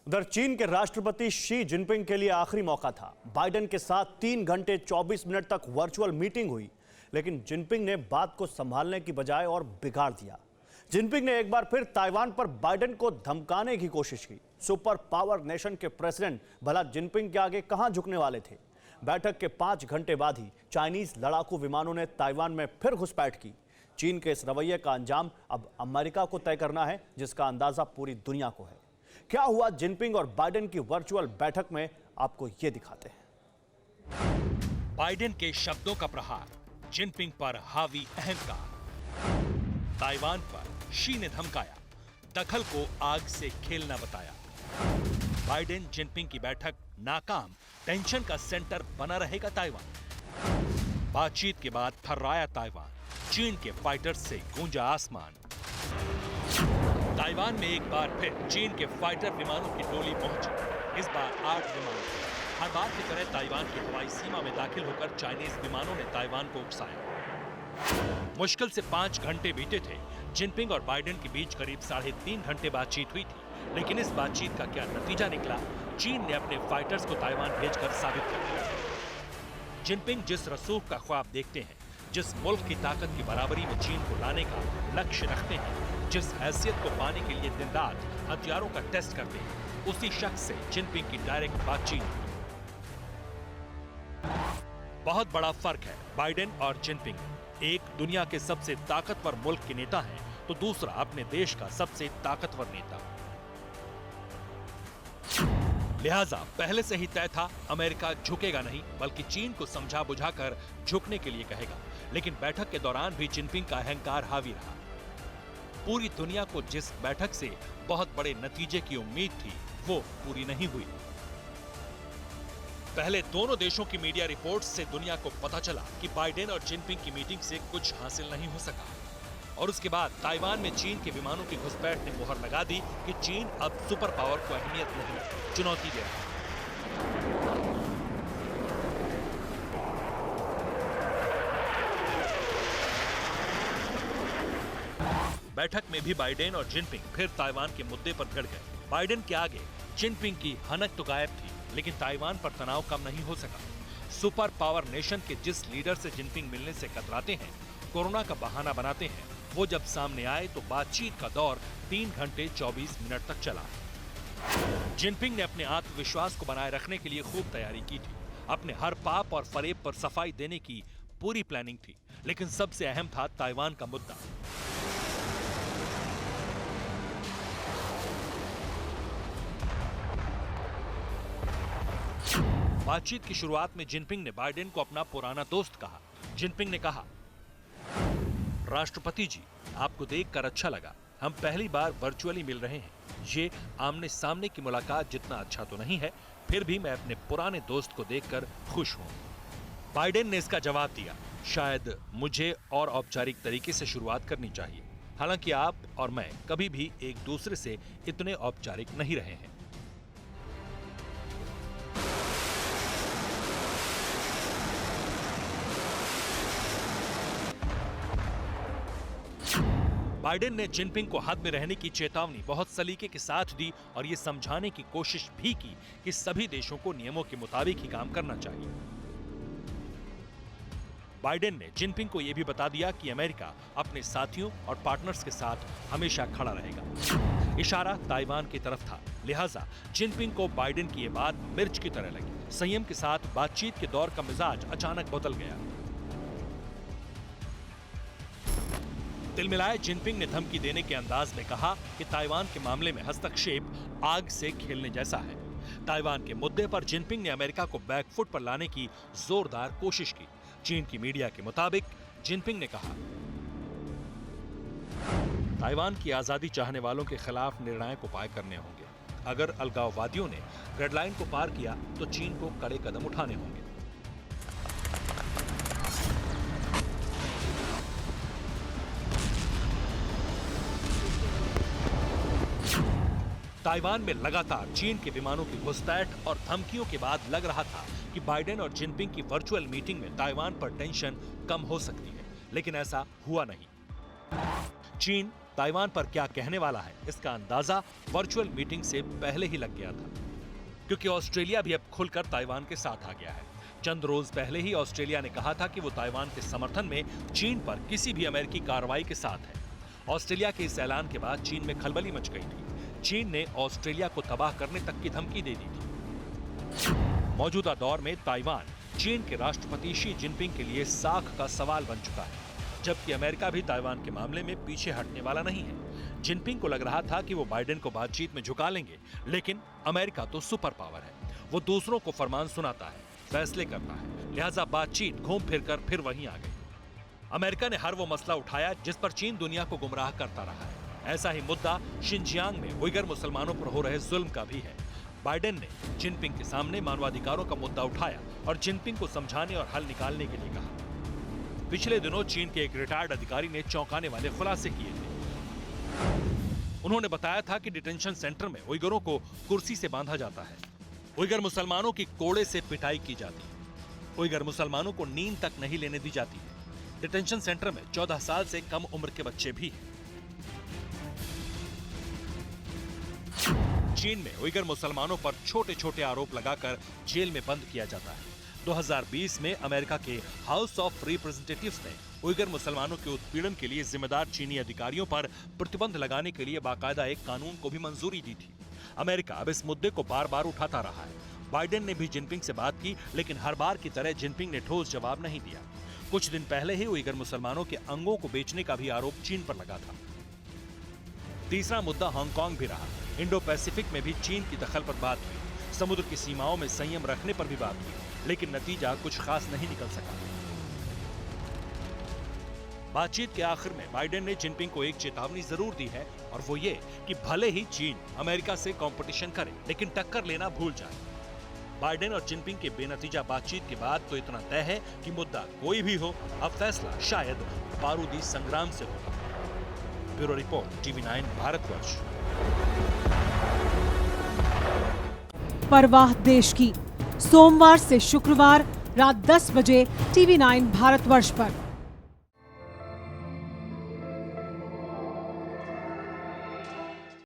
उधर चीन के राष्ट्रपति शी जिनपिंग के लिए आखिरी मौका था। बाइडेन के साथ 3 घंटे 24 मिनट तक वर्चुअल मीटिंग हुई, लेकिन जिनपिंग ने बात को संभालने की बजाय और बिगाड़ दिया। जिनपिंग ने एक बार फिर ताइवान पर बाइडेन को धमकाने की कोशिश की। सुपर पावर नेशन के प्रेसिडेंट भला जिनपिंग के आगे कहां झुकने वाले थे। बैठक के 5 घंटे बाद ही चाइनीज लड़ाकू विमानों ने ताइवान में फिर घुसपैठ की। चीन के इस रवैये का अंजाम अब अमेरिका को तय करना है, जिसका अंदाजा पूरी दुनिया को है। क्या हुआ जिनपिंग और बाइडेन की वर्चुअल बैठक में, आपको यह दिखाते हैं। बाइडेन के शब्दों का प्रहार, जिनपिंग पर हावी अहंकार। ताइवान पर शी ने धमकाया, दखल को आग से खेलना बताया। बाइडेन जिनपिंग की बैठक नाकाम, टेंशन का सेंटर बना रहेगा ताइवान। बातचीत के बाद थर्राया ताइवान, चीन के फाइटर्स से गूंजा आसमान। ताइवान में एक बार फिर चीन के फाइटर विमानों की टोली पहुंची। इस बार 8 विमान। हर बार की तरह ताइवान की हवाई सीमा में दाखिल होकर चाइनीज विमानों ने ताइवान को उकसाया। मुश्किल से 5 घंटे बीते थे। जिनपिंग और बाइडेन के बीच करीब 3.5 घंटे बातचीत हुई थी, लेकिन इस बातचीत का क्या नतीजा निकला, चीन ने अपने फाइटर्स को ताइवान भेजकर साबित कर दिया। जिनपिंग जिस रसूख का ख्वाब देखते हैं, जिस मुल्क की ताकत की बराबरी में चीन को लाने का लक्ष्य रखते हैं, जिस हैसियत को पाने के लिए दिन रात हथियारों का टेस्ट करते हैं, उसी शख्स से जिनपिंग की डायरेक्ट बातचीत। बहुत बड़ा फर्क है बाइडेन और जिनपिंग में। एक दुनिया के सबसे ताकतवर मुल्क के नेता हैं, तो दूसरा अपने देश का सबसे ताकतवर नेता। लिहाजा पहले से ही तय था, अमेरिका झुकेगा नहीं, बल्कि चीन को समझा बुझाकर झुकने के लिए कहेगा। लेकिन बैठक के दौरान भी जिनपिंग का अहंकार हावी रहा। पूरी दुनिया को जिस बैठक से बहुत बड़े नतीजे की उम्मीद थी, वो पूरी नहीं हुई। पहले दोनों देशों की मीडिया रिपोर्ट्स से दुनिया को पता चला कि बाइडेन और जिनपिंग की मीटिंग से कुछ हासिल नहीं हो सका, और उसके बाद ताइवान में चीन के विमानों की घुसपैठ ने मुहर लगा दी कि चीन अब सुपर पावर को अहमियत नहीं, चुनौती दे रहा है। बैठक में भी बाइडेन और जिनपिंग फिर ताइवान के मुद्दे पर भिड़ गए। बाइडेन के आगे जिनपिंग की हनक तो गायब थी, लेकिन ताइवान पर तनाव कम नहीं हो सका। सुपर पावर नेशन के जिस लीडर से जिनपिंग मिलने से कतराते हैं, कोरोना का बहाना बनाते हैं, वो जब सामने आए तो बातचीत का दौर 3 घंटे 24 मिनट तक चला। जिनपिंग ने अपने आत्मविश्वास को बनाए रखने के लिए खूब तैयारी की थी। अपने हर पाप और फरेब पर सफाई देने की पूरी प्लानिंग थी, लेकिन सबसे अहम था ताइवान का मुद्दा। बातचीत की शुरुआत में जिनपिंग ने बाइडेन को अपना पुराना दोस्त कहा। जिनपिंग ने कहा, राष्ट्रपति जी, आपको देखकर अच्छा लगा। हम पहली बार वर्चुअली मिल रहे हैं। ये आमने सामने की मुलाकात जितना अच्छा तो नहीं है, फिर भी मैं अपने पुराने दोस्त को देखकर खुश हूं। बाइडेन ने इसका जवाब दिया, शायद मुझे और औपचारिक तरीके से शुरुआत करनी चाहिए। हालांकि आप और मैं कभी भी एक दूसरे से इतने औपचारिक नहीं रहे हैं। बाइडेन ने जिनपिंग को हद में रहने की चेतावनी बहुत सलीके के साथ दी और ये समझाने की कोशिश भी की कि सभी देशों को नियमों के मुताबिक ही काम करना चाहिए। बाइडेन ने जिनपिंग को यह भी बता दिया कि अमेरिका अपने साथियों और पार्टनर्स के साथ हमेशा खड़ा रहेगा। इशारा ताइवान की तरफ था, लिहाजा जिनपिंग को बाइडेन की यह बात मिर्च की तरह लगी। संयम के साथ बातचीत के दौर का मिजाज अचानक बदल गया। तिलमिलाए जिनपिंग ने धमकी देने के अंदाज में कहा कि ताइवान के मामले में हस्तक्षेप आग से खेलने जैसा है। ताइवान के मुद्दे पर जिनपिंग ने अमेरिका को बैकफुट पर लाने की जोरदार कोशिश की। चीन की मीडिया के मुताबिक जिनपिंग ने कहा, ताइवान की आजादी चाहने वालों के खिलाफ निर्णायक उपाय करने होंगे। अगर अलगाववादियों ने रेड लाइन को पार किया तो चीन को कड़े कदम उठाने होंगे। ताइवान में लगातार चीन के विमानों की घुसपैठ और धमकियों के बाद लग रहा था कि बाइडेन और जिनपिंग की वर्चुअल मीटिंग में ताइवान पर टेंशन कम हो सकती है, लेकिन ऐसा हुआ नहीं। चीन ताइवान पर क्या कहने वाला है, इसका अंदाजा वर्चुअल मीटिंग से पहले ही लग गया था, क्योंकि ऑस्ट्रेलिया भी अब खुलकर ताइवान के साथ आ गया है। चंद रोज पहले ही ऑस्ट्रेलिया ने कहा था कि वो ताइवान के समर्थन में चीन पर किसी भी अमेरिकी कार्रवाई के साथ है। ऑस्ट्रेलिया के इस ऐलान के बाद चीन में खलबली मच गई थी। चीन ने ऑस्ट्रेलिया को तबाह करने तक की धमकी दे दी थी। मौजूदा दौर में ताइवान चीन के राष्ट्रपति शी जिनपिंग के लिए साख का सवाल बन चुका है, जबकि अमेरिका भी ताइवान के मामले में पीछे हटने वाला नहीं है। जिनपिंग को लग रहा था कि वो बाइडेन को बातचीत में झुका लेंगे, लेकिन अमेरिका तो सुपर पावर है, वो दूसरों को फरमान सुनाता है, फैसले करता है, लिहाजा बातचीत घूम फिर कर फिर वहीं आ गई। अमेरिका ने हर वो मसला उठाया जिस पर चीन दुनिया को गुमराह करता रहा है। ऐसा ही मुद्दा शिनजियांग में उइगर मुसलमानों पर हो रहे जुल्म का भी है। बाइडेन ने जिनपिंग के सामने मानवाधिकारों का मुद्दा उठाया और जिनपिंग को समझाने और हल निकालने के लिए कहा। पिछले दिनों चीन के एक रिटायर्ड अधिकारी ने चौंकाने वाले खुलासे किए थे। उन्होंने बताया था कि डिटेंशन सेंटर में उइगरों को कुर्सी से बांधा जाता है। उइगर मुसलमानों की कोड़े से पिटाई की जाती है। उइगर मुसलमानों को नींद तक नहीं लेने दी जाती है। डिटेंशन सेंटर में 14 साल से कम उम्र के बच्चे भी हैं। चीन में उइगर मुसलमानों पर छोटे छोटे आरोप लगाकर जेल में बंद किया जाता है। 2020 में अमेरिका के हाउस ऑफ रिप्रेजेंटेटिव्स ने उइगर मुसलमानों के उत्पीड़न के लिए जिम्मेदार चीनी अधिकारियों पर प्रतिबंध लगाने के लिए बाकायदा एक कानून को भी मंजूरी दी थी। अमेरिका अब इस मुद्दे को बार बार उठाता रहा है। बाइडेन ने भी जिनपिंग से बात की, लेकिन हर बार की तरह जिनपिंग ने ठोस जवाब नहीं दिया। कुछ दिन पहले ही उइगर मुसलमानों के अंगों को बेचने का भी आरोप चीन पर लगा था। तीसरा मुद्दा हांगकांग भी रहा। इंडो पैसिफिक में भी चीन की दखल पर बात हुई। समुद्र की सीमाओं में संयम रखने पर भी बात हुई, लेकिन नतीजा कुछ खास नहीं निकल सका। बातचीत के आखिर में बाइडेन ने जिनपिंग को एक चेतावनी जरूर दी है, और वो ये कि भले ही चीन अमेरिका से कंपटीशन करे, लेकिन टक्कर लेना भूल जाए। बाइडेन और जिनपिंग के बेनतीजा बातचीत के बाद तो इतना तय है कि मुद्दा कोई भी हो, अब फैसला शायद बारूदी संग्राम से होगा। Bureau report, TV9 Bharatvarsh. परवाह देश की, सोमवार से शुक्रवार रात 10 बजे TV9 भारतवर्ष पर।